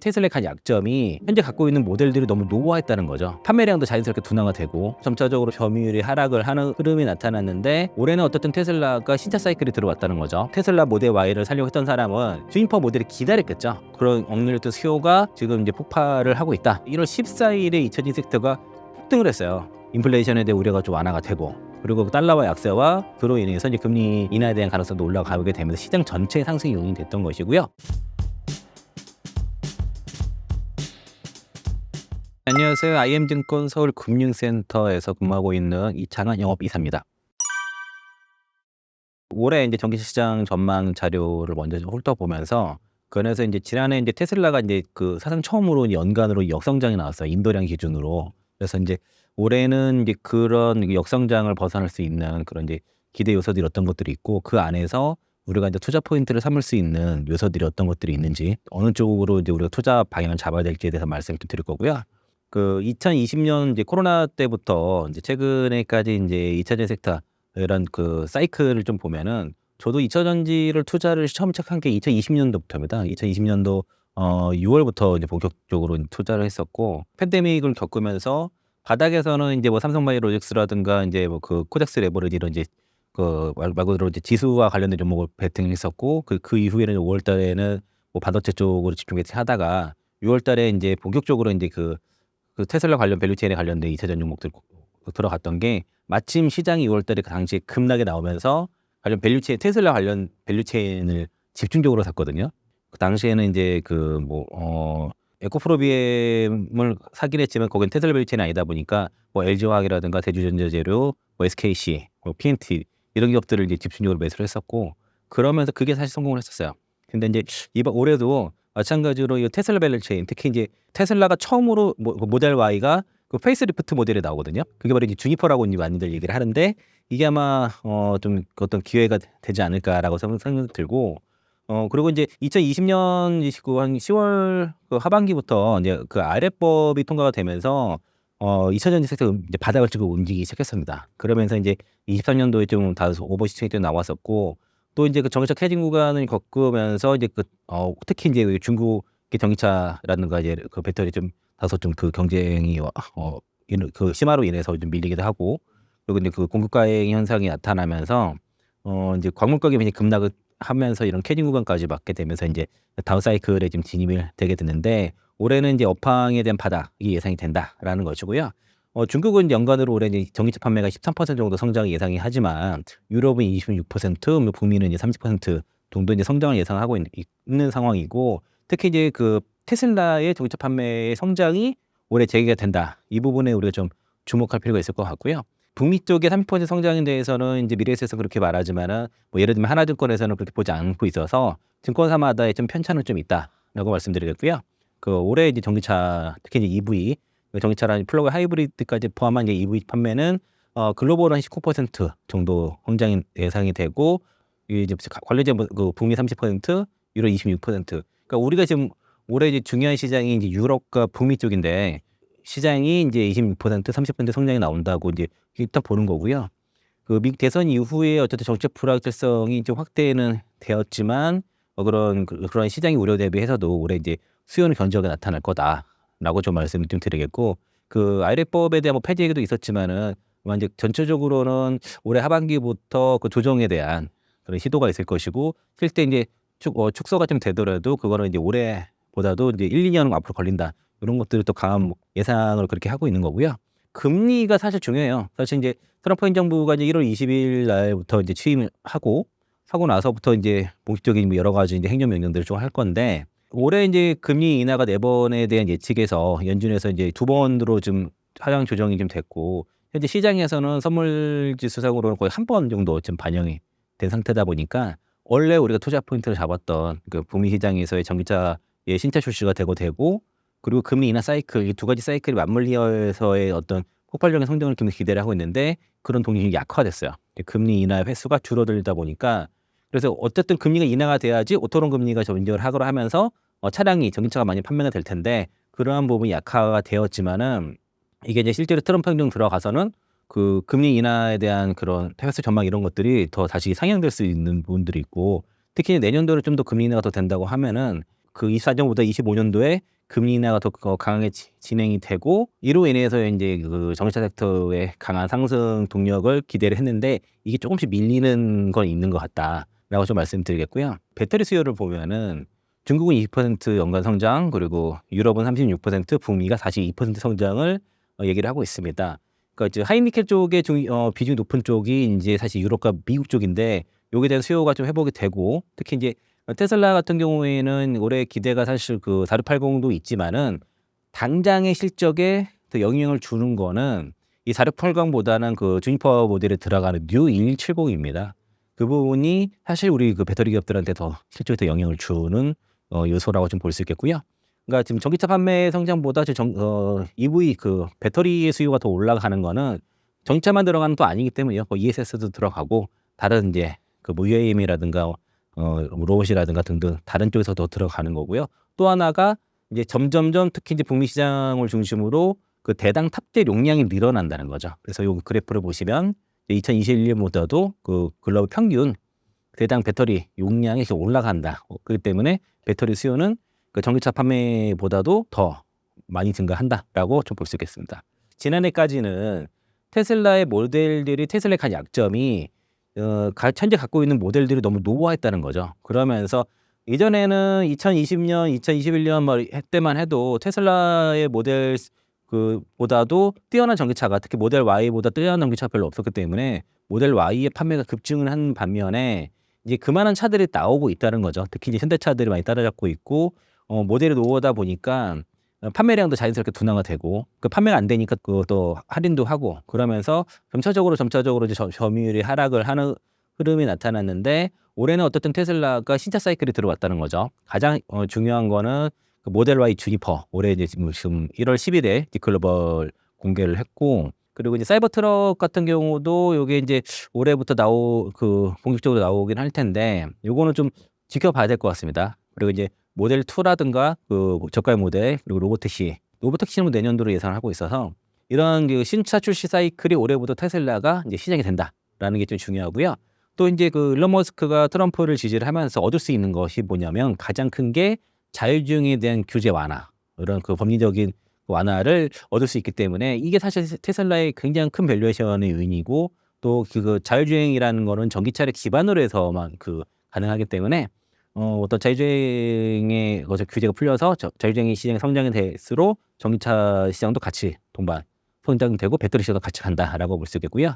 테슬라의 간 약점이 현재 갖고 있는 모델들이 너무 노후화했다는 거죠. 판매량도 자연스럽게 둔화가 되고 점차적으로 점유율이 하락을 하는 흐름이 나타났는데 올해는 어떻든 테슬라가 신차 사이클이 들어왔다는 거죠. 테슬라 모델 Y를 살려고 했던 사람은 주인퍼 모델을 기다렸겠죠. 그런 억눌렸던 수요가 지금 이제 폭발을 하고 있다. 1월 14일에 2000년 섹터가 폭등을 했어요. 인플레이션에 대한 우려가 좀 완화가 되고, 그리고 달러와 약세와 그로 인해서 이제 금리 인하에 대한 가능성도 올라가게 되면서 시장 전체의 상승 요인이 됐던 것이고요. 안녕하세요. IM증권 서울금융센터에서 근무하고 있는 이창환 영업이사입니다. 올해 이제 전기시장 전망 자료를 먼저 좀 훑어보면서, 그래서 이제 지난해 이제 테슬라가 이제 그 사상 처음으로 연간으로 역성장이 나왔어요. 인도량 기준으로. 그래서 이제 올해는 이제 그런 역성장을 벗어날 수 있는 그런 이제 기대 요소들이 어떤 것들이 있고, 그 안에서 우리가 이제 투자 포인트를 삼을 수 있는 요소들이 어떤 것들이 있는지, 어느 쪽으로 이제 우리가 투자 방향을 잡아야 될지에 대해서 말씀을 드릴 거고요. 그 2020년 이제 코로나 때부터 이제 최근에까지 이제 2차전 섹터 이런 그 사이클을 좀 보면은, 저도 2차전지를 투자를 처음 시작한 게 2020년도부터입니다. 2020년도 6월부터 이제 본격적으로 투자를 했었고, 팬데믹을 겪으면서 바닥에서는 이제 뭐 삼성바이오로직스라든가 이제 뭐 그 코덱스 레버리지 이런 이제 그 말 그대로 이제 지수와 관련된 종목을 베팅했었고, 그 이후에는 5월 달에는 뭐 반도체 쪽으로 집중 하다가 6월 달에 이제 본격적으로 이제 그 테슬라 관련 밸류체인에 관련된 2차전 종목들 들어갔던 게, 마침 시장이 6월 달에 그 당시에 급락이 나오면서 관련 밸류체인, 테슬라 관련 밸류체인을 집중적으로 샀거든요. 그 당시에는 이제 그 뭐 에코프로비엠을 사긴 했지만 거긴 테슬라 밸류체인이 아니다 보니까 뭐 LG화학이라든가 대주전자재료, 뭐 SKC, 뭐 PNT 이런 기업들을 이제 집중적으로 매수를 했었고, 그러면서 그게 사실 성공을 했었어요. 근데 이제 이번 올해도 마찬가지로 이 테슬라 밸류체인, 특히 이제 테슬라가 처음으로 모델 Y가 그 페이스리프트 모델이 나오거든요. 그게 바로 이제 주니퍼라고 이제 많이들 얘기를 하는데, 이게 아마 좀 어떤 기회가 되지 않을까라고 생각이 들고, 그리고 이제 2020년 한 10월 그 하반기부터 이제 그 아래법이 통과가 되면서 2차전지 섹터 이제 바닥을 치고 움직이기 시작했습니다. 그러면서 이제 23년도에 좀 다소 오버 시총이 또 나왔었고, 또 이제 그 전기차 캐진 구간을 겪으면서 이제 특히 이제 중국의 전기차라든가 이제 그 배터리 좀 다소 좀 그 경쟁이 그 심화로 인해서 좀 밀리기도 하고, 그리고 이제 그 공급 과잉 현상이 나타나면서 이제 광물 가격이 많이 급락을 하면서 이런 캐진 구간까지 맞게 되면서 이제 다운 사이클에 지금 진입이 되게 됐는데, 올해는 이제 업황에 대한 바닥이 예상이 된다라는 것이고요. 중국은 연간으로 올해 이제 전기차 판매가 13% 정도 성장이 예상이 하지만, 유럽은 26%, 뭐 북미는 이제 30% 정도 이제 성장을 예상하고 있는 상황이고, 특히 이제 그 테슬라의 전기차 판매의 성장이 올해 재개가 된다. 이 부분에 우리가 좀 주목할 필요가 있을 것 같고요. 북미 쪽의 30% 성장에 대해서는 이제 미래에셋에서 그렇게 말하지만은, 뭐 예를 들면 하나증권에서는 그렇게 보지 않고 있어서 증권사마다의 좀 편차는 좀 있다라고 말씀드리겠고요. 그 올해 이제 전기차, 특히 이제 EV, 전기차라는 플러그 하이브리드까지 포함한 이제 EV 판매는 글로벌 한 19% 정도 성장이 예상이 되고, 이제 관련주 그 북미 30%, 유럽 26%. 그러니까 우리가 지금 올해 이제 중요한 시장이 이제 유럽과 북미 쪽인데, 시장이 이제 26%, 30% 성장이 나온다고 이제 일단 보는 거고요. 그 미국 대선 이후에 어쨌든 정책 불확실성이 좀 확대는 되었지만, 그런 시장의 우려 대비해서도 올해 이제 수요는 견조하게 나타날 거다라고 좀 말씀을 좀 드리겠고, 그 IRA법에 대한 뭐 폐지 얘기도 있었지만은, 이제 전체적으로는 올해 하반기부터 그 조정에 대한 그런 시도가 있을 것이고, 실제 이제 축소가 좀 되더라도 그거는 이제 올해보다도 이제 1-2년 앞으로 걸린다. 이런 것들을 또 강한 예상을 그렇게 하고 있는 거고요. 금리가 사실 중요해요. 사실 이제 트럼프 행정부가 이제 1월 20일 날부터 이제 취임을 하고 나서부터 이제 공식적인 뭐 여러 가지 이제 행정명령들을 좀 할 건데, 올해 이제 금리 인하가 4번에 대한 예측에서 연준에서 이제 2번으로 좀 하향 조정이 좀 됐고, 현재 시장에서는 선물 지수상으로는 거의 1번 정도 지금 반영이 된 상태다 보니까, 원래 우리가 투자 포인트를 잡았던 그 북미 시장에서의 전기차의 신차 출시가 되고, 그리고 금리 인하 사이클, 이 두 가지 사이클이 맞물려서의 어떤 폭발적인 성장을 좀 기대를 하고 있는데, 그런 동력이 약화됐어요. 금리 인하 횟수가 줄어들다 보니까, 그래서 어쨌든 금리가 인하가 돼야지 오토론 금리가 좀 인정을 하거나 하면서 차량이, 전기차가 많이 판매가 될 텐데, 그러한 부분이 약화가 되었지만은, 이게 이제 실제로 트럼프 행정 들어가서는 그 금리 인하에 대한 그런 횟수 전망 이런 것들이 더 다시 상향될 수 있는 부분들이 있고, 특히 내년도는 좀 더 금리 인하가 더 된다고 하면은 그 24년보다 25년도에 금리 인하가 더 강하게 진행이 되고 이로 인해서 이제 그 전기차 섹터의 강한 상승 동력을 기대를 했는데 이게 조금씩 밀리는 건 있는 것 같다라고 좀 말씀드리겠고요. 배터리 수요를 보면은 중국은 20% 연간 성장, 그리고 유럽은 36%, 북미가 42% 성장을 얘기를 하고 있습니다. 그러니까 이제 하이니켈 쪽의 비중이 높은 쪽이 이제 사실 유럽과 미국 쪽인데 여기에 대한 수요가 좀 회복이 되고, 특히 이제 테슬라 같은 경우에는 올해 기대가 사실 그 4680도 있지만은 당장의 실적에 더 영향을 주는 거는 이 4680보다는 그 주니퍼 모델에 들어가는 뉴 1170입니다. 그 부분이 사실 우리 그 배터리 기업들한테 더 실적에 더 영향을 주는 요소라고 좀 볼 수 있겠고요. 그러니까 지금 전기차 판매 성장보다 EV 그 배터리의 수요가 더 올라가는 거는 전기차만 들어가는 또 아니기 때문에요. ESS도 들어가고 다른 이제 그 뭐 UAM이라든가 로봇이라든가 등등 다른 쪽에서 더 들어가는 거고요. 또 하나가 이제 점점점 특히 이제 북미 시장을 중심으로 그 대당 탑재 용량이 늘어난다는 거죠. 그래서 요 그래프를 보시면 2021년보다도 그 글로벌 평균 대당 배터리 용량이 계속 올라간다. 그렇기 때문에 배터리 수요는 그 전기차 판매보다도 더 많이 증가한다라고 좀 볼 수 있겠습니다. 지난해까지는 테슬라의 모델들이 테슬라의 간 약점이 현재 갖고 있는 모델들이 너무 노후화했다는 거죠. 그러면서 이전에는 2020년, 2021년 뭐 때만 해도 테슬라의 모델 그 보다도 뛰어난 전기차가, 특히 모델 Y보다 뛰어난 전기차가 별로 없었기 때문에 모델 Y의 판매가 급증을 한 반면에 이제 그만한 차들이 나오고 있다는 거죠. 특히 이제 현대차들이 많이 따라잡고 있고 모델이 노후하다 보니까 판매량도 자연스럽게 둔화가 되고, 그 판매가 안 되니까 그것도 할인도 하고, 그러면서 점차적으로 이제 점유율이 하락을 하는 흐름이 나타났는데, 올해는 어떻든 테슬라가 신차 사이클이 들어왔다는 거죠. 가장 중요한 거는 그 모델 Y 주니퍼 올해 이제 지금 1월 10일에 디클로벌 공개를 했고, 그리고 이제 사이버 트럭 같은 경우도 요게 이제 올해부터 본격적으로 나오긴 할 텐데 요거는 좀 지켜봐야 될 것 같습니다. 그리고 이제 모델 2라든가 그 저가의 모델, 그리고 로보택시는 내년도로 예상하고 있어서 이런 그 신차 출시 사이클이 올해부터 테슬라가 이제 시작이 된다라는 게 좀 중요하고요. 또 이제 그 일론 머스크가 트럼프를 지지를 하면서 얻을 수 있는 것이 뭐냐면 가장 큰 게 자율주행에 대한 규제 완화, 이런 그 법리적인 완화를 얻을 수 있기 때문에 이게 사실 테슬라의 굉장히 큰 밸류에이션의 요인이고, 또 그 자율주행이라는 거는 전기차를 기반으로 해서만 가능하기 때문에 어떤 자율주행의 규제가 풀려서 자율주행 시장이 성장이 될수록 전기차 시장도 같이 동반 성장되고 배터리 시장도 같이 간다라고 볼 수 있겠고요.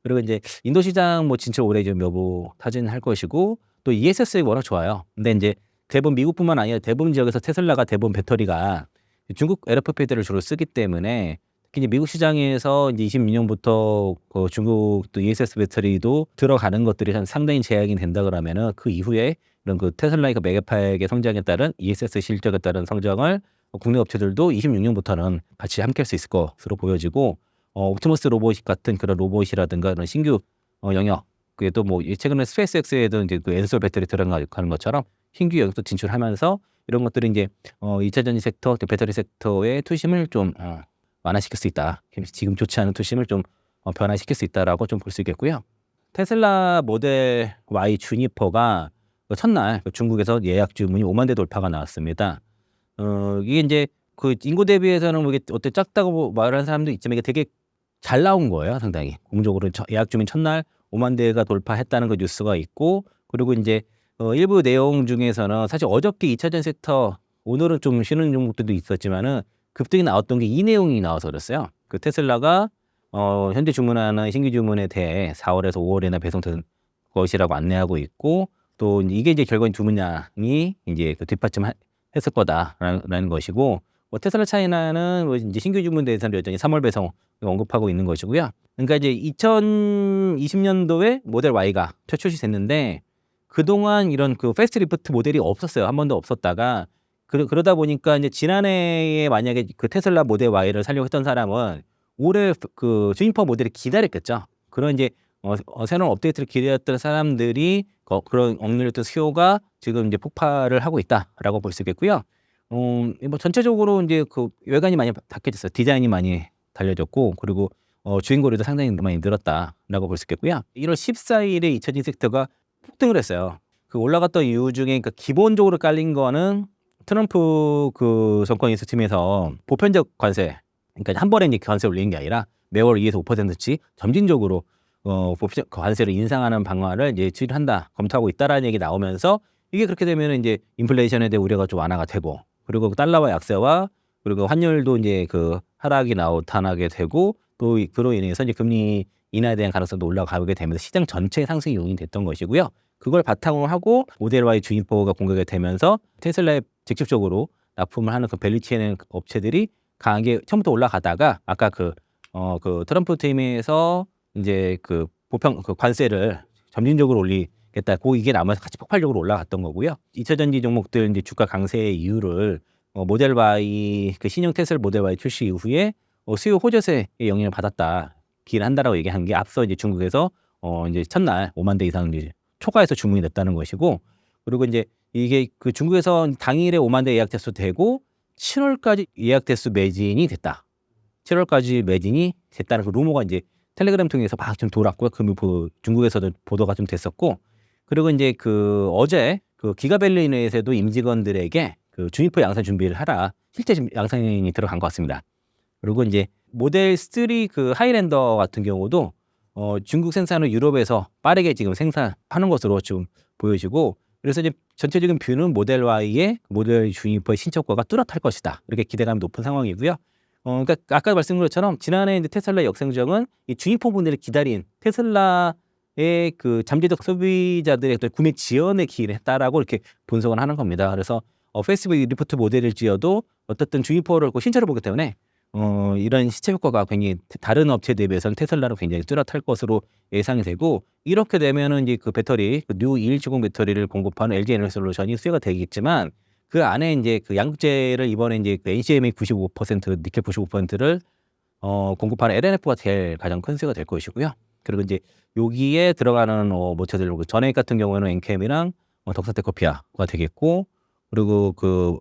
그리고 이제 인도 시장 뭐 진출 올해 좀 여부 타진할 것이고, 또 ESS가 워낙 좋아요. 근데 이제 대부분 미국뿐만 아니라 대부분 지역에서 테슬라가 대부분 배터리가 중국 LFP들을 주로 쓰기 때문에, 특히 이제 미국 시장에서 이제 26년부터 그 중국 또 ESS 배터리도 들어가는 것들이 상당히 제약이 된다 그러면은 그 이후에 이런 그 테슬라의 그 메가파크의 성장에 따른 ESS 실적에 따른 성장을 국내 업체들도 26년부터는 같이 함께할 수 있을 것으로 보여지고, 옵티머스 로봇 같은 그런 로봇이라든가 이런 신규 영역, 그게 또 뭐 최근에 스페이스X에도 이제 그 엔솔 배터리 들어가는 것처럼 신규 영역도 진출하면서 이런 것들이 이제 2차 전지 섹터, 배터리 섹터의 투심을 좀 완화시킬 수 있다. 지금 좋지 않은 투심을 좀 변화시킬 수 있다라고 좀 볼 수 있겠고요. 테슬라 모델 Y 주니퍼가 첫날 중국에서 예약 주문이 5만 대 돌파가 나왔습니다. 이게 이제 그 인구 대비해서는 뭐 이게 어때 작다고 말하는 사람도 있지만 이게 되게 잘 나온 거예요, 상당히. 공적으로 예약 주문 첫날 5만 대가 돌파했다는 그 뉴스가 있고, 그리고 이제 일부 내용 중에서는 사실 어저께 2차 전지 섹터, 오늘은 좀 쉬는 종목들도 있었지만은 급등이 나왔던 게 이 내용이 나와서 그랬어요. 그 테슬라가 현재 주문하는 신규 주문에 대해 4월에서 5월에나 배송된 것이라고 안내하고 있고, 또 이게 이제 결국엔 주문량이 이제 뒷받침했을 거다라는 것이고, 뭐 테슬라 차이나는 뭐 이제 신규 주문 대해서는 여전히 3월 배송 언급하고 있는 것이고요. 그러니까 이제 2020년도에 모델 Y가 첫 출시됐는데 그동안 이런 그 패스트 리프트 모델이 없었어요. 한 번도 없었다가 그러다 보니까 이제 지난해에 만약에 그 테슬라 모델 Y를 사려고 했던 사람은 올해 그 주니퍼 모델을 기다렸겠죠. 그런 이제 새로운 업데이트를 기다렸던 사람들이 그런 억눌렸던 수요가 지금 이제 폭발을 하고 있다라고 볼 수 있겠고요. 뭐 전체적으로 이제 그 외관이 많이 바뀌어졌어요. 디자인이 많이 달려졌고, 그리고 주행거리도 상당히 많이 늘었다라고 볼 수 있겠고요. 1월 14일에 2차전 섹터가 폭등을 했어요. 그 올라갔던 이유 중에 그러니까 기본적으로 깔린 거는 트럼프 그 정권이 있을 쯤에서 보편적 관세, 그러니까 한 번에 이제 관세 올리는 게 아니라 매월 2에서 5%씩 점진적으로 보편적 관세를 인상하는 방안을 이제 추진한다, 검토하고 있다라는 얘기 나오면서 이게 그렇게 되면 이제 인플레이션에 대한 우려가 좀 완화가 되고, 그리고 달러와 약세와 그리고 환율도 이제 그 하락이 나타나게 되고, 또 그로 인해서 이제 금리 인하에 대한 가능성도 올라가게 되면서 시장 전체의 상승이 요인이 됐던 것이고요. 그걸 바탕으로 하고 모델 Y 주인포가 공개가 되면서 테슬라에 직접적으로 납품을 하는 그 밸류체인 업체들이 강하게 처음부터 올라가다가 아까 그 트럼프 팀에서 이제 그 보편 그 관세를 점진적으로 올리겠다, 이게 나오면서 같이 폭발적으로 올라갔던 거고요. 2차 전지 종목들 이제 주가 강세의 이유를 모델 Y 그 신형 테슬라 모델 Y 출시 이후에 수요 호조세의 영향을 받았다, 한다라고 얘기한 게, 앞서 이제 중국에서 이제 첫날 5만 대 이상 이제 초과해서 주문이 됐다는 것이고, 그리고 이제 이게 그 중국에서 당일에 5만 대 예약 대수 되고 7월까지 예약 대수 매진이 됐다. 7월까지 매진이 됐다는 그 루머가 이제 텔레그램 통해서 막 좀 돌았고요. 중국에서도 보도가 좀 됐었고, 그리고 이제 그 어제 그 기가밸리 내에서도 임직원들에게 그 주니퍼 양산 준비를 하라, 실제 지금 양산이 들어간 것 같습니다. 그리고 이제 모델 3 그 하이랜더 같은 경우도 중국 생산을 유럽에서 빠르게 지금 생산하는 것으로 좀 보여지고, 그래서 이제 전체적인 뷰는 모델 Y의 모델 주니퍼의 신차효과가 뚜렷할 것이다, 이렇게 기대감이 높은 상황이고요. 그러니까 아까 말씀드린 것처럼 지난해 이제 테슬라 역생정은 이 주니퍼 분들이 기다린 테슬라의 그 잠재적 소비자들의 어떤 구매 지연에 기인을 했다라고 이렇게 분석을 하는 겁니다. 그래서 페이스북 리포트 모델일지어도 어쨌든 주니퍼를 신차로 보기 때문에 이런 시체 효과가 굉장히 다른 업체 대비해서는 테슬라로 굉장히 뚜렷할 것으로 예상이 되고, 이렇게 되면은 이제 그 배터리, 그 뉴 2170 배터리를 공급하는 LG 에너지솔루션이 수요가 되겠지만, 그 안에 이제 그 양극재를 이번에 이제 그 NCMA 95%, 니켈 95%를 공급하는 LNF가 제일 가장 큰 수요가 될 것이고요. 그리고 이제 여기에 들어가는 모처들, 전액 같은 경우에는 엔캠이랑 덕산테크피아가 되겠고, 그리고 그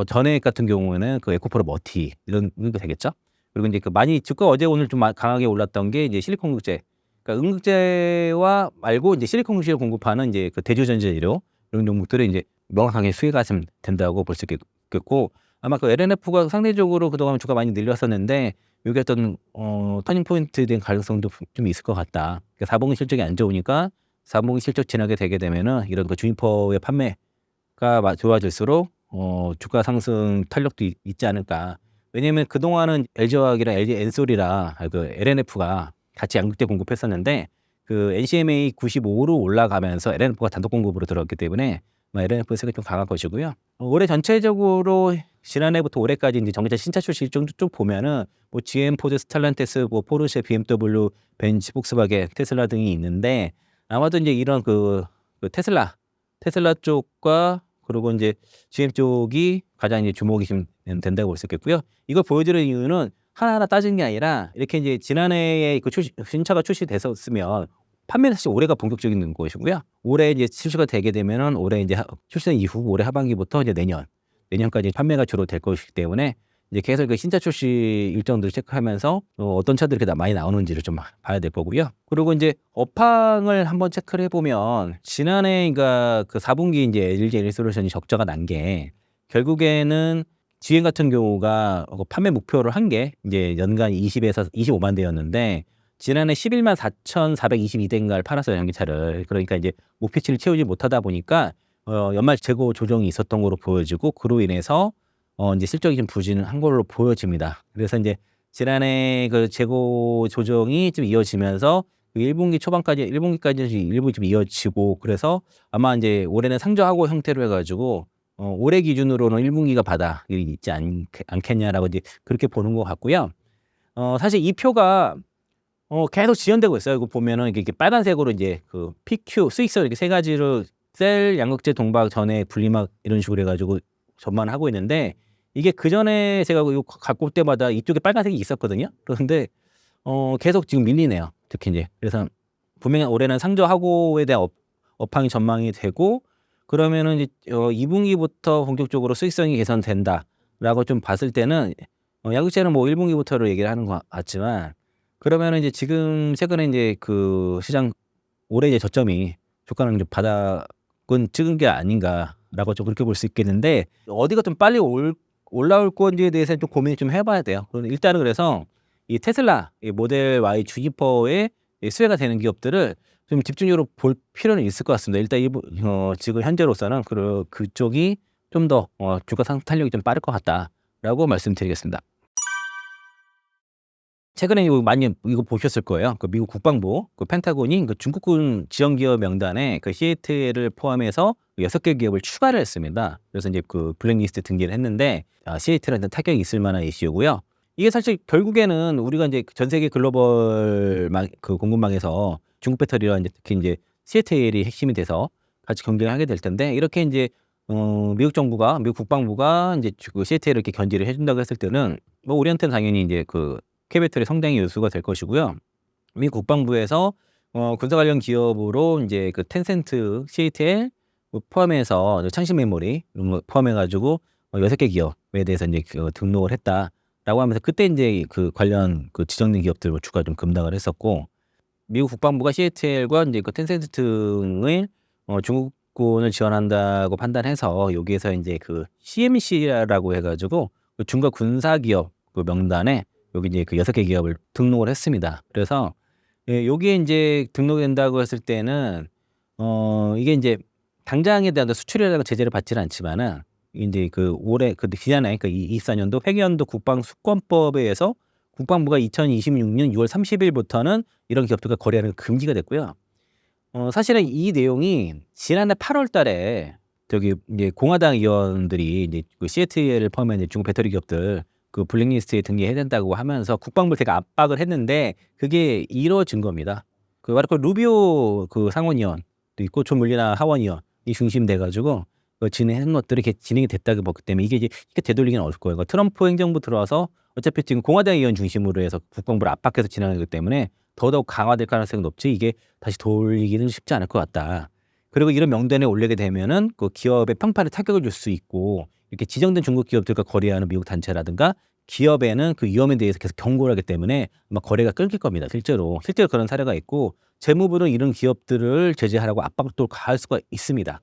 전액 같은 경우에는 그 에코프로 머티 이런 게 되겠죠. 그리고 이제 그 많이 주가 어제 오늘 좀 강하게 올랐던 게 이제 실리콘 극재, 그러니까 음극재와 말고 이제 실리콘 극재를 공급하는 이제 그 대주전자재료, 이런 종목들이 이제 명확하게 수혜가 좀 된다고 볼 수 있겠고, 아마 그 LNF가 상대적으로 그동안 주가 많이 늘렸었는데 이게 어떤 터닝 포인트에 대한 가능성도 좀 있을 것 같다. 그러니까 4분기 실적이 안 좋으니까 4분기 실적 지나게 되게 되면은 이런 그 주니퍼의 판매가 좋아질수록 주가 상승 탄력도 있지 않을까. 왜냐면 그동안은 LG화학이랑 LG 엔솔이랑 그 LNF가 같이 양극재 공급했었는데, 그 NCMA 95로 올라가면서 LNF가 단독 공급으로 들어갔기 때문에 LNF 세가 좀 강할 것이고요. 올해 전체적으로 지난해부터 올해까지 이제 전기차 신차 출시 쭉 보면은 뭐 GM, 포드, 스텔란티스, 뭐 포르쉐, BMW, 벤츠, 폭스바겐, 테슬라 등이 있는데, 아마도 이제 이런 그 테슬라 쪽과 그리고 이제 GM 쪽이 가장 이제 주목이 좀 된다고 볼 수 있겠고요. 이걸 보여드리는 이유는 하나하나 따지는 게 아니라, 이렇게 이제 지난해에 그 신차가 출시됐었으면 판매는 사실 올해가 본격적인 것이고요. 올해 이제 출시가 되게 되면은 올해 이제 출시 이후 올해 하반기부터 이제 내년까지 판매가 주로 될 것이기 때문에 이제 계속 그 신차 출시 일정들을 체크하면서 어떤 차들이 이렇게 많이 나오는지를 좀 봐야 될 거고요. 그리고 이제 업황을 한번 체크를 해보면, 지난해 그러니까 그 4분기 이제 LG 에너지솔루션이 적자가 난 게, 결국에는 GM 같은 경우가 판매 목표를 한 게 이제 연간 20에서 25만 대였는데, 지난해 11만 4,422대인가를 팔았어요, 전기차를. 그러니까 이제 목표치를 채우지 못하다 보니까 연말 재고 조정이 있었던 거로 보여지고, 그로 인해서 이제 실적이 좀 부진한 걸로 보여집니다. 그래서 이제 지난해 그 재고 조정이 좀 이어지면서 1분기 초반까지 1분기까지 일부 좀 이어지고, 그래서 아마 이제 올해는 상저하고 형태로 해가지고 올해 기준으로는 1분기가 바닥이 있지 않겠냐라고 이제 그렇게 보는 것 같고요. 사실 이 표가 계속 지연되고 있어요. 이거 보면은 이게 빨간색으로 이제 그 PQ, 수익성 이렇게 세 가지로 셀, 양극재, 동박, 전해, 분리막 이런 식으로 해가지고 전만하고 있는데, 이게 그 전에 제가 이거 갖고 올 때마다 이쪽에 빨간색이 있었거든요. 그런데 계속 지금 밀리네요. 특히 이제 그래서 분명히 올해는 상저하고에 대한 업황이 전망이 되고, 그러면은 이제 2분기부터 본격적으로 수익성이 개선된다라고 좀 봤을 때는 양극재는 뭐 1분기부터로 얘기를 하는 것 같지만, 그러면은 이제 지금 최근에 이제 그 시장 올해 이제 저점이 주가는 좀 바닥은 찍은 게 아닌가 있다라고 좀 그렇게 볼 수 있겠는데 어디가 좀 빨리 올라올 건지에 대해서는 좀 고민을 좀 해봐야 돼요. 일단은 그래서 이 테슬라, 이 모델 Y 주니퍼에 수혜가 되는 기업들을 좀 집중적으로 볼 필요는 있을 것 같습니다. 일단 지금 현재로서는 그쪽이 좀 더 주가 상탄력이 좀 빠를 것 같다라고 말씀드리겠습니다. 최근에 이거 많이 이거 보셨을 거예요. 그 미국 국방부 그 펜타곤이 그 중국군 지원 기업 명단에 그 CATL을 포함해서 6개 기업을 추가를 했습니다. 그래서 이제 그 블랙리스트 등기를 했는데 CATL한테 타격이 있을 만한 이슈고요. 이게 사실 결국에는 우리가 이제 전 세계 글로벌 그 공급망에서 중국 배터리와 이제 특히 이제 CATL이 핵심이 돼서 같이 경쟁을 하게 될 텐데 이렇게 이제 미국 국방부가 이제 그 CATL을 이렇게 견제를 해준다고 했을 때는 뭐 우리한테는 당연히 이제 그 K배터리 성장의 요소가 될 것이고요. 미 국방부에서 군사 관련 기업으로 이제 그 텐센트, CATL 포함해서 창신 메모리 이런 거 포함해 가지고 6개 기업에 대해서 이제 등록을 했다라고 하면서 그때 이제 그 관련 그 지정된 기업들 주가 좀 급락을 했었고 미국 국방부가 CATL과 이제 그 텐센트 등을 중국군을 지원한다고 판단해서 여기에서 이제 그 CMC라고 해 가지고 그 중과 군사 기업 그 명단에 여기 이제 그 6개 기업을 등록을 했습니다. 그래서 여기에 이제 등록된다고 했을 때는 이게 이제 당장에 대한 수출이라든가 제재를 받지는 않지만은 이제 그 올해 그 지난해 그 24년도 회계연도 국방수권법에 의해서 국방부가 2026년 6월 30일부터는 이런 기업들과 거래하는 게 금지가 됐고요. 사실은 이 내용이 지난해 8월 달에 저기 이제 공화당 의원들이 이제 그 CATL을 포함한 이제 중국 배터리 기업들 그 블랙리스트에 등기해야 된다고 하면서 국방부를 되게 압박을 했는데 그게 이루어진 겁니다. 그 바로 그 루비오 그 상원의원도 있고 존 물리나 하원의원이 중심돼 가지고 진행한 것들이 이렇게 진행이 됐다고 보기 때문에 이게 이제 쉽게 되돌리기는 어려울 거예요. 트럼프 행정부 들어와서 어차피 지금 공화당 의원 중심으로 해서 국방부를 압박해서 진행하기 때문에 더더욱 강화될 가능성이 높지 이게 다시 돌리기는 쉽지 않을 것 같다. 그리고 이런 명단에 올리게 되면은 그 기업의 평판에 타격을 줄 수 있고 이렇게 지정된 중국 기업들과 거래하는 미국 단체라든가 기업에는 그 위험에 대해서 계속 경고를 하기 때문에 아마 거래가 끊길 겁니다. 실제로 그런 사례가 있고 재무부는 이런 기업들을 제재하라고 압박도 가할 수가 있습니다.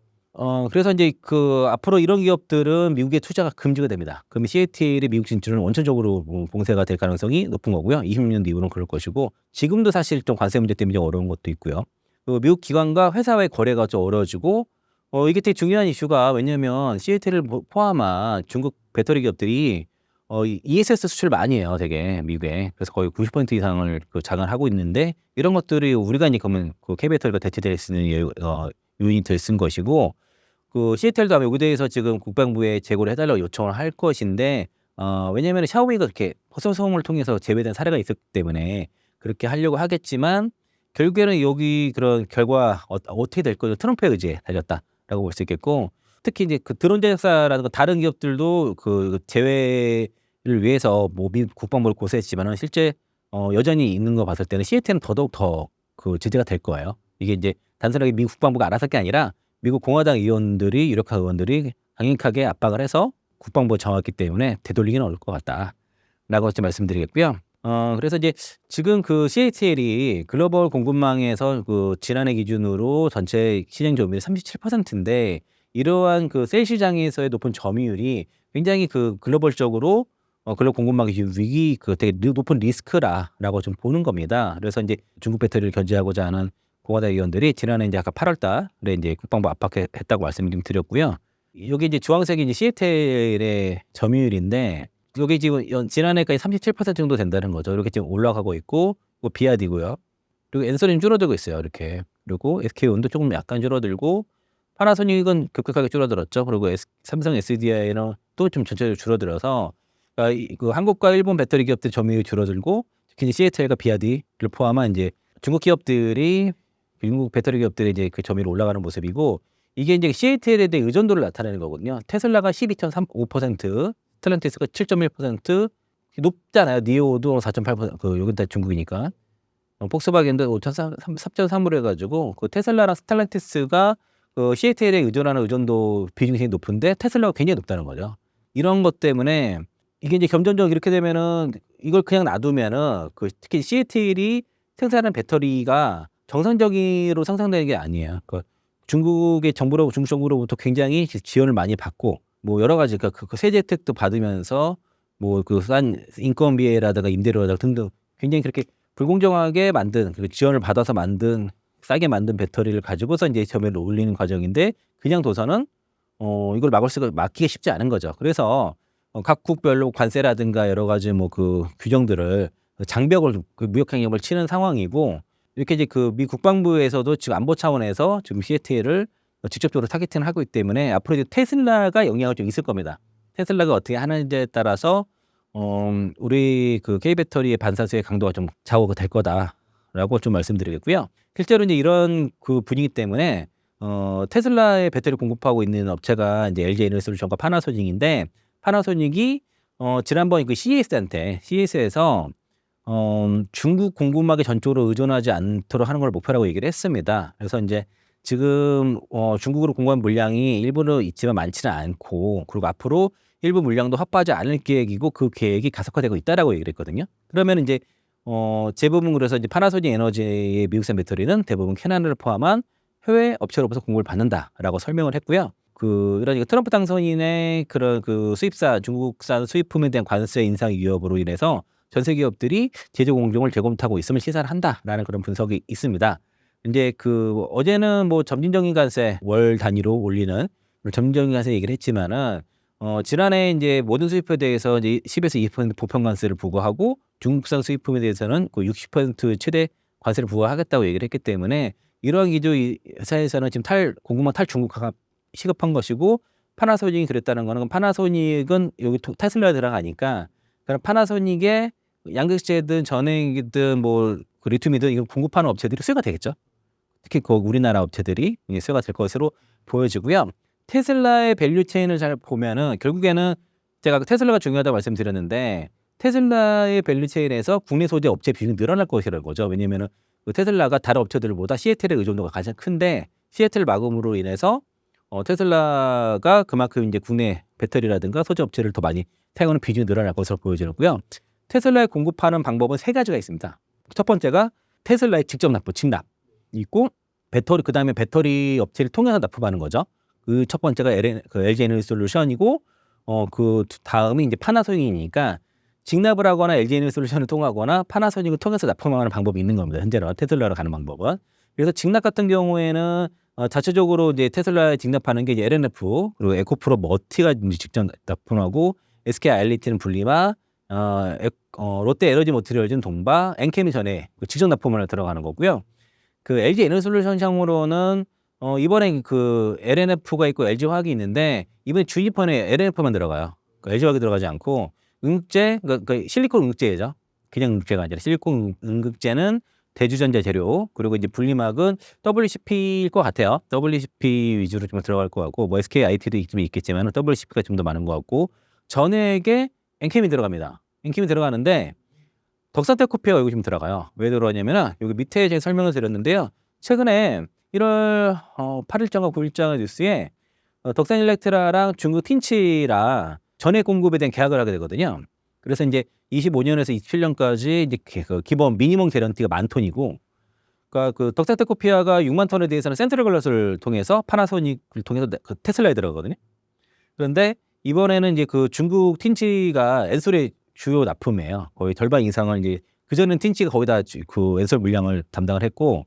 그래서 이제 그 앞으로 이런 기업들은 미국의 투자가 금지가 됩니다. 그러면 CATL의 미국 진출은 원천적으로 봉쇄가 될 가능성이 높은 거고요. 26년도 이후로는 그럴 것이고 지금도 사실 좀 관세 문제 때문에 좀 어려운 것도 있고요. 그 미국 기관과 회사와의 거래가 좀 어려워지고 이게 되게 중요한 이슈가 왜냐면 CATL을 포함한 중국 배터리 기업들이 ESS 수출 많이 해요, 되게 미국에. 그래서 거의 90% 이상을 그 장을 하고 있는데 이런 것들이 우리가 이제 그러면 그 K배터리가 대체될 수 있는 요인이 될 쓴 것이고 그 CATL도 아마 여기에 대해서 지금 국방부에 재고를 해달라고 요청을 할 것인데 왜냐하면 샤오미가 그렇게 허송을 통해서 제외된 사례가 있었기 때문에 그렇게 하려고 하겠지만 결국에는 여기 그런 결과 어떻게 될 거죠? 트럼프의 의지에 달렸다라고 볼 수 있겠고 특히 이제 그 드론 제작사라든가 다른 기업들도 그 제외를 위해서 뭐 미 국방부를 고소했지만은 실제 여전히 있는 거 봤을 때는 CATL은 더더욱 더 그 제재가 될 거예요. 이게 이제 단순하게 미국 국방부가 알아서 할 게 아니라 미국 공화당 의원들이 유력한 의원들이 강력하게 압박을 해서 국방부가 정했기 때문에 되돌리기는 어려울 것 같다라고 좀 말씀드리겠고요. 그래서 이제 지금 그 CATL이 글로벌 공급망에서 그 지난해 기준으로 전체 시장 점유율이 37%인데 이러한 그 셀 시장에서의 높은 점유율이 굉장히 그 글로벌적으로 글로벌 공급망의 위기 그 되게 높은 리스크라라고 좀 보는 겁니다. 그래서 이제 중국 배터리를 견제하고자 하는 공화당 의원들이 지난해 이제 아까 8월 달에 이제 국방부 압박했다고 말씀을 좀 드렸고요. 여기 이제 주황색이 이제 CATL의 점유율인데 여기 지금 지난해까지 37% 정도 된다는 거죠. 이렇게 지금 올라가고 있고 비아디고요. 그리고 엔솔은 줄어들고 있어요. 이렇게. 그리고 SK온도 조금 약간 줄어들고 파나소닉은 급격하게 줄어들었죠. 그리고 삼성 SDI는 또 좀 전체적으로 줄어들어서 그 한국과 일본 배터리 기업들 점유율이 줄어들고 특히 이제 CATL과 비아디를 포함한 이제 중국 기업들이 중국 배터리 기업들의 이제 그 점유율이 올라가는 모습이고 이게 이제 CATL에 대한 의존도를 나타내는 거거든요. 테슬라가 12.35%, 스텔란티스가 7.1% 높잖아요. 니오도 4.8%. 그 여기 다 중국이니까. 폭스바겐도 3.3으로 해가지고 그 테슬라랑 스텔란티스가 그 CATL에 의존하는 의존도 비중이 굉장히 높은데 테슬라가 굉장히 높다는 거죠. 이런 것 때문에 이게 이제 점점점 이렇게 되면은 이걸 그냥 놔두면은 그 특히 CATL이 생산하는 배터리가 정상적으로 생산되는 게 아니에요. 그 중국의 정부로 중국 정부로부터 굉장히 지원을 많이 받고 뭐 여러 가지 그 세제 혜택도 받으면서 뭐 그 싼 인건비라든가 임대료라든가 등등 굉장히 그렇게 불공정하게 만든 그 지원을 받아서 만든 싸게 만든 배터리를 가지고서 이제 점유율을 올리는 과정인데 그냥 둬서는 이걸 막기가 쉽지 않은 거죠. 그래서 각국별로 관세라든가 여러 가지 뭐 그 규정들을 장벽을 그 무역 행정을 치는 상황이고 이렇게 이제 그 미 국방부에서도 지금 안보 차원에서 지금 CATL을 직접적으로 타겟팅을 하고 있기 때문에 앞으로 이제 테슬라가 영향을 좀 있을 겁니다. 테슬라가 어떻게 하는지에 따라서 우리 그 K 배터리의 반사수의 강도가 좀 좌우가 될 거다라고 좀 말씀드리겠고요. 실제로 이제 이런 그 분위기 때문에 테슬라의 배터리 공급하고 있는 업체가 이제 LG 에너지솔루션과 파나소닉인데 파나소닉이 지난번 그 CES에서 중국 공급망에 전적으로 의존하지 않도록 하는 걸 목표라고 얘기를 했습니다. 그래서 이제 지금 중국으로 공급한 물량이 일부는 있지만 많지는 않고 그리고 앞으로 일부 물량도 확보하지 않을 계획이고 그 계획이 가속화되고 있다라고 얘기를 했거든요. 그러면 이제 대부분 그래서 이제 파나소닉 에너지의 미국산 배터리는 대부분 캐나다를 포함한 해외 업체로부터 공급을 받는다라고 설명을 했고요. 이런 트럼프 당선인의 그런 그 수입사 중국산 수입품에 대한 관세 인상 위협으로 인해서 전세 기업들이 제조 공정을 재검토하고 있음을 시사를 한다라는 그런 분석이 있습니다. 이제 어제는 뭐 점진적인 관세 월 단위로 올리는 점진적인 관세 얘기를 했지만은 지난해 이제 모든 수입에 대해서 이제 10에서 20% 보편 관세를 부과하고 중국산 수입품에 대해서는 그 60% 최대 관세를 부과하겠다고 얘기를 했기 때문에 이러한 기조 회사에서는 지금 공급망 탈중국화가 시급한 것이고 파나소닉이 그랬다는 거는 파나소닉은 여기 테슬라에 들어가니까 그럼 파나소닉의 양극재든 전해이든 뭐 그 리튬이든 이거 공급하는 업체들이 수혜가 되겠죠. 특히 그 우리나라 업체들이 수혜가 될 것으로 보여지고요. 테슬라의 밸류 체인을 잘 보면은 결국에는 제가 테슬라가 중요하다고 말씀드렸는데 테슬라의 밸류 체인에서 국내 소재 업체 비중이 늘어날 것이라는 거죠. 왜냐면은 그 테슬라가 다른 업체들보다 CATL의 의존도가 가장 큰데 CATL 막음으로 인해서 테슬라가 그만큼 이제 국내 배터리라든가 소재 업체를 더 많이 사용하는 비중이 늘어날 것으로 보여지고요. 테슬라에 공급하는 방법은 세 가지가 있습니다. 첫 번째가 테슬라의 직접 납부, 직납 있고 그다음에 배터리 업체를 통해서 납품하는 거죠. 그 첫 번째가 LG 에너지솔루션이고 그 다음이 이제 파나소닉이니까 직납을 하거나 LG 에너지솔루션을 통하거나 파나소닉을 통해서 납품하는 방법이 있는 겁니다. 현재는 테슬라로 가는 방법은. 그래서 직납 같은 경우에는 자체적으로 이제 직납하는 게 이제 LNF 그리고 에코프로 머티가 이제 직접 납품하고 SK 아일리티는 분리마, 롯데 에너지 머티리얼즈는 동바, 엔캠이 전에 직접 납품을 들어가는 거고요. 그 LG 에너지솔루션 향으로는 이번에 그 LNF가 있고 LG 화학이 있는데 이번에 주입원에 LNF만 들어가요. LG 화학이 들어가지 않고 응극재, 그 실리콘 응극재죠. 그냥 응극재가 아니라 실리콘 응극재는 대주전자 재료 그리고 이제 분리막은 WCP일 것 같아요. WCP 위주로 좀 들어갈 것 같고 뭐 SK IT도 좀 있겠지만 WCP가 좀 더 많은 것 같고 전액에 엔캠이 들어갑니다. 엔캠이 들어가는데 덕산테크피아가 여기 좀 들어가요. 왜 들어가냐면은 여기 밑에 제가 설명을 드렸는데요. 최근에 1월 8일자가 9일자 뉴스에 덕산일렉트라랑 중국 틴치랑 전액 공급에 대한 계약을 하게 되거든요. 그래서 이제 25년에서 27년까지 이제 그 기본 미니멈 개런티가 10,000톤이고, 그러니까 그 덕산테크피아가 6만 톤에 대해서는 센트럴 글라스를 통해서 파나소닉을 통해서 그 테슬라에 들어가거든요. 그런데 이번에는 이제 그 중국 틴치가 엔솔의 주요 납품이에요. 거의 절반 이상을 이제 그전엔 틴치가 거의 다 그 엔솔 물량을 담당을 했고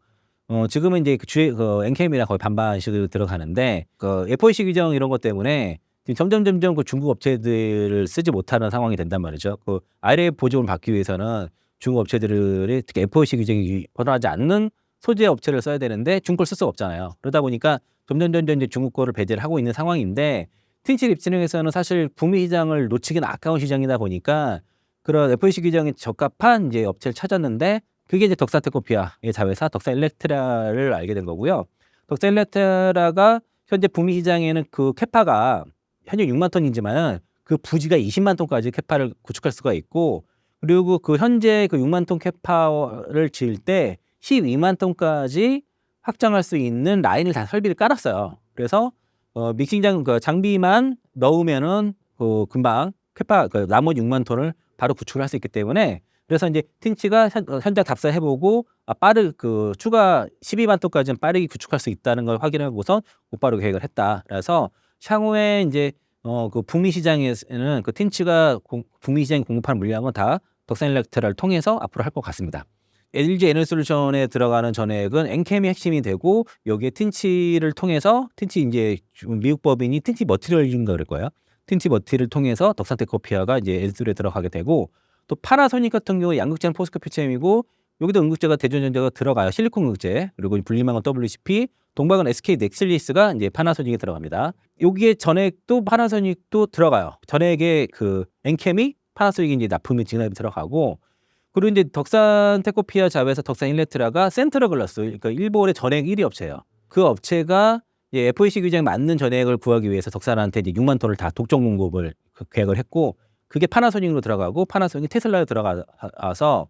지금은 이제 그 엔캠이랑 거의 반반씩으로 들어가는데 그 FOC 규정 이런 것 때문에 지금 점점 그 중국 업체들을 쓰지 못하는 상황이 된단 말이죠. 그 IRA 보조금을 받기 위해서는 중국 업체들이 특히 FOC 규정이 번호하지 않는 소재 업체를 써야 되는데 중국 걸 쓸 수가 없잖아요. 그러다 보니까 점점 이제 중국 거를 배제를 하고 있는 상황인데 틴치 립스링에서는 사실 북미 시장을 놓치기는 아까운 시장이다 보니까 그런 FOC 규정에 적합한 이제 업체를 찾았는데 그게 이제 덕산테크피아의 자회사 덕산일렉트라를 알게 된 거고요. 덕산일렉트라가 현재 북미 시장에는 그 캐파가 현재 6만 톤이지만 그 부지가 20만 톤까지 캐파를 구축할 수가 있고 그리고 그 현재 그 6만 톤 캐파를 지을 때 12만 톤까지 확장할 수 있는 라인을 다 설비를 깔았어요. 그래서 믹싱장 그 장비만 넣으면은 금방 캐파 나머지 6만 톤을 바로 구축을 할 수 있기 때문에 그래서 이제 틴치가 현장 답사해보고 추가 12만 톤까지는 빠르게 구축할 수 있다는 걸 확인하고선 곧바로 계획을 했다. 그래서 향후에 이제 그 북미 시장에서는 그 틴치가 북미 시장에 공급하는 물량은 다 덕산일렉트라를 통해서 앞으로 할 것 같습니다. LG 에너지솔루션에 들어가는 전액은 엔캠이 핵심이 되고 여기에 틴치를 통해서 틴치 이제 미국 법인이 틴치 머티리얼인가 그럴 거예요. 틴치 머티를 통해서 덕산테크노피아가 이제 엔솔에 들어가게 되고 또 파나소닉 같은 경우 양극재는 포스코 퓨처엠이고 여기도 응급제가 대전전자가 들어가요. 실리콘 응급제 그리고 불림한 건 WCP 동방은 SK 넥슬리스가 이제 파나소닉에 들어갑니다. 여기에 전액도 파나소닉도 들어가요. 전액에 그 엔캠이 파나소닉이 이제 납품이 진압이 들어가고 그리고 이제 덕산테크노피아 자회사 덕산일렉트라가 센트럴글라스 그러니까 일본의 전액 1위 업체예요. 그 업체가 이제 FEC 규정에 맞는 전액을 구하기 위해서 덕산한테 이제 6만 톤을 다 독점 공급을 계획을 했고 그게 파나소닉으로 들어가고 파나소닉이 테슬라에 들어가서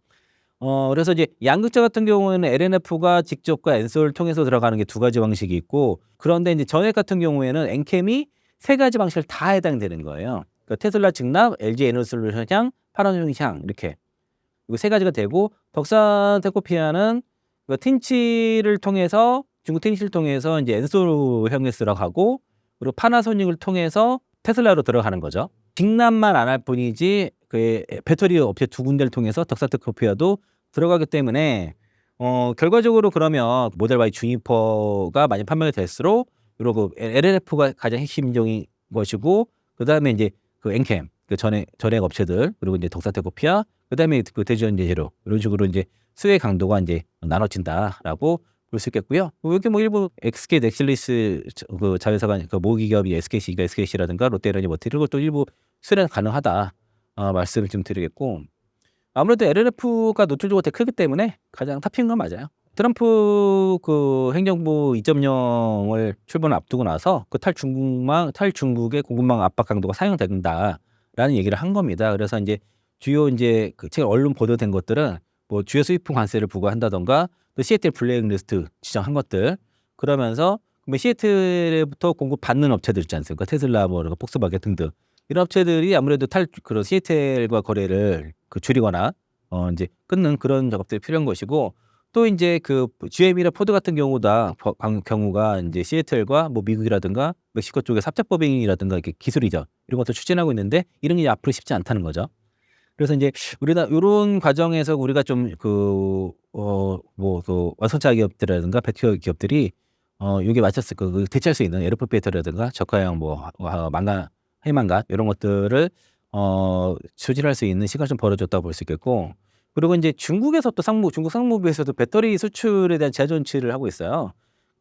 그래서 이제 양극재 같은 경우에는 LNF가 직접과 엔솔을 통해서 들어가는 게 두 가지 방식이 있고 그런데 이제 전액 같은 경우에는 엔캠이 세 가지 방식을 다 해당되는 거예요. 그러니까 테슬라 직납, LG 에너지솔루션 향, 파나소닉 향 이렇게 이거 세 가지가 되고 덕산테크노피아는 그 틴치를 통해서 중국 틴치를 통해서 이제 엔솔형에 들어가고 그리고 파나소닉을 통해서 테슬라로 들어가는 거죠. 직납만 안 할 뿐이지 그 배터리 업체 두 군데를 통해서 덕산테크노피아도 들어가기 때문에 결과적으로 그러면 모델 Y 주니퍼가 많이 판매가 될수록 그리고 LLF가 가장 핵심적인 것이고 그다음에 이제 그 엔캠 그 전액 업체들 그리고 이제 덕산테크노피아 그다음에 그 대전제재료 이런 식으로 이제 수혜 강도가 이제 나눠진다라고 볼 수 있겠고요. 여기 뭐 일부 SK 넥슬리스 그 자회사가 그 모기 기업이 SKC라든가 롯데에너지 머티리얼 이것도 일부 수혜는 가능하다 말씀을 좀 드리겠고 아무래도 LLF가 노출 조가 되게 크기 때문에 가장 탑인 건 맞아요. 트럼프 그 행정부 2.0을 출범을 앞두고 나서 그 탈중국의 공급망 압박 강도가 상향된다라는 얘기를 한 겁니다. 그래서 이제 주요 이제 그 최근 언론 보도된 것들은 뭐 주요 수입품 관세를 부과한다던가 또 시애틀 블랙리스트 지정한 것들 그러면서 시애틀부터 공급받는 업체들 있지 않습니까? 테슬라, 뭐 폭스바겐 등등 이런 업체들이 아무래도 그런 시애틀과 거래를 줄이거나 이제 끊는 그런 작업들이 필요한 것이고 또 이제 그 GM이나 포드 같은 경우가 이제 시애틀과 뭐 미국이라든가 멕시코 쪽의 삽작법인이라든가 이렇게 기술 이전 이런 것도 추진하고 있는데 이런 게 앞으로 쉽지 않다는 거죠. 그래서 이제 우리가 요런 과정에서 우리가 좀 완성차 기업들이라든가 배터리 기업들이 요게 맞췄을 그 대체할 수 있는 LFP 배터리라든가 저가형 망간, 해망간 이런 것들을 추진할 수 있는 시간이 좀 벌어졌다고 볼 수 있겠고 그리고 이제 중국에서 또 중국 상무부에서도 배터리 수출에 대한 제한 조치를 하고 있어요.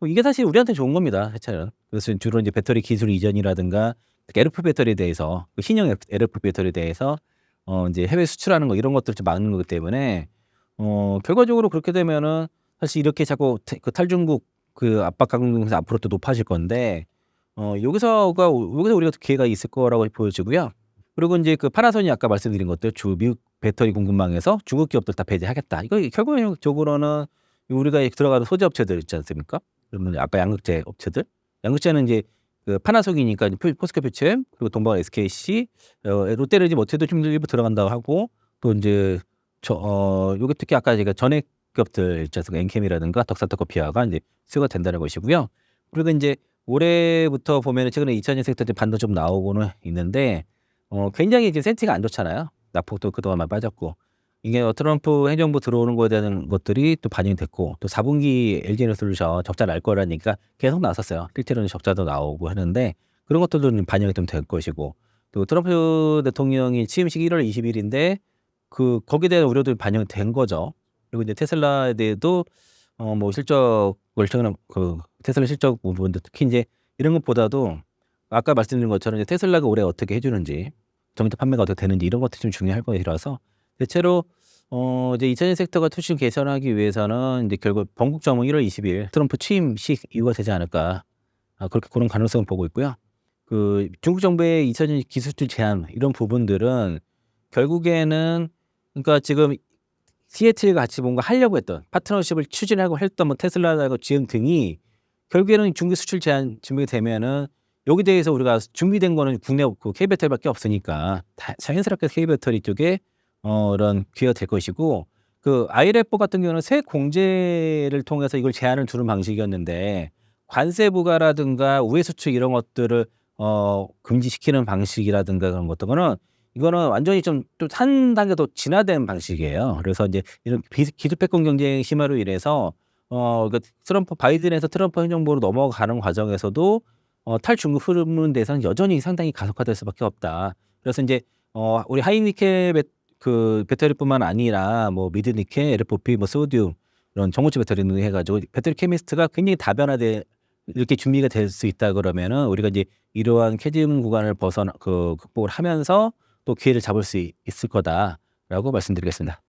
이게 사실 우리한테 좋은 겁니다. 사실은. 그래서 주로 이제 배터리 기술 이전이라든가 특히 LFP 배터리에 대해서 신형 LFP 배터리에 대해서 이제 해외 수출하는 거 이런 것들을 좀 막는 거기 때문에 결과적으로 그렇게 되면은 사실 이렇게 자꾸 그 탈중국 그 압박 강도에서 앞으로 또 높아질 건데 여기서 우리가 기회가 있을 거라고 보여지고요. 그리고 이제 그 파나소닉 아까 말씀드린 것들 미국 배터리 공급망에서 중국 기업들 다 배제하겠다. 이거 결과적으로는 우리가 들어가는 소재 업체들 있지 않습니까? 그러면 아까 양극재 업체들, 양극재는 이제 그 파나소닉이니까 포스코 퓨처엠 그리고 동방 SKC, 롯데에너지 머티도 좀 일부 들어간다고 하고 또 이제 요게 특히 아까 제가 전액 기업들 있지 않습니까? 엔캠이라든가 덕산테크노피아가 이제 수요가 된다는 것이고요. 그리고 이제 올해부터 보면은 최근에 2차전 섹터들 반도 좀 나오고는 있는데 굉장히 이제 센티가 안 좋잖아요. 낙폭도 그동안만 빠졌고 이게 트럼프 행정부 들어오는 거에 대한 것들이 또 반영이 됐고 또 4분기 LG 에너지솔루션 적자 날 거라는 얘기가 계속 나왔었어요. 실제로는 적자도 나오고 하는데 그런 것들도 좀 반영이 좀 될 것이고 또 트럼프 대통령이 취임식 1월 20일인데 거기에 대한 우려도 반영이 된 거죠. 그리고 이제 테슬라에 대해도 뭐 실적을 최근에 테슬라 실적 부분도 특히 이제 이런 것보다도 아까 말씀드린 것처럼 이제 테슬라가 올해 어떻게 해주는지 정밀 판매가 어떻게 되는지 이런 것들이 좀 중요할 것이라서 대체로 이제 2차전 섹터가 투신 개선하기 위해서는 이제 결국 번국점은 1월 20일 트럼프 취임식 이유가 되지 않을까 그렇게 그런 가능성을 보고 있고요. 그 중국 정부의 2차전 기술출 제한 이런 부분들은 결국에는 그러니까 지금 시애틀과 같이 뭔가 하려고 했던 파트너십을 추진하고 했던 뭐 테슬라하고 GM 등이 결국에는 중국 수출 제한 준비가 되면은 여기 대해서 우리가 준비된 거는 국내 K배터리밖에 없으니까 자연스럽게 K배터리 쪽에 이런 기회가 될 것이고 그 IRA4 같은 경우는 세액 공제를 통해서 이걸 제한을 두는 방식이었는데 관세 부과라든가 우회 수출 이런 것들을 금지시키는 방식이라든가 그런 것들은 이거는 완전히 좀 한 단계 더 진화된 방식이에요. 그래서 이제 이런 기술패권 경쟁 심화로 인해서 그 바이든에서 트럼프 행정부로 넘어가는 과정에서도 탈중국 흐르는 데서는 여전히 상당히 가속화될 수밖에 없다. 그래서 인제 우리 하이니켈 배터리뿐만 아니라 뭐 미드니켈, LFP, 뭐 소듐 이런 전고체 배터리 등 해 가지고 배터리 케미스트가 굉장히 다변화돼 이렇게 준비가 될 수 있다 그러면은 우리가 이제 이러한 캐즘 구간을 극복을 하면서 또 기회를 잡을 수 있을 거다라고 말씀드리겠습니다.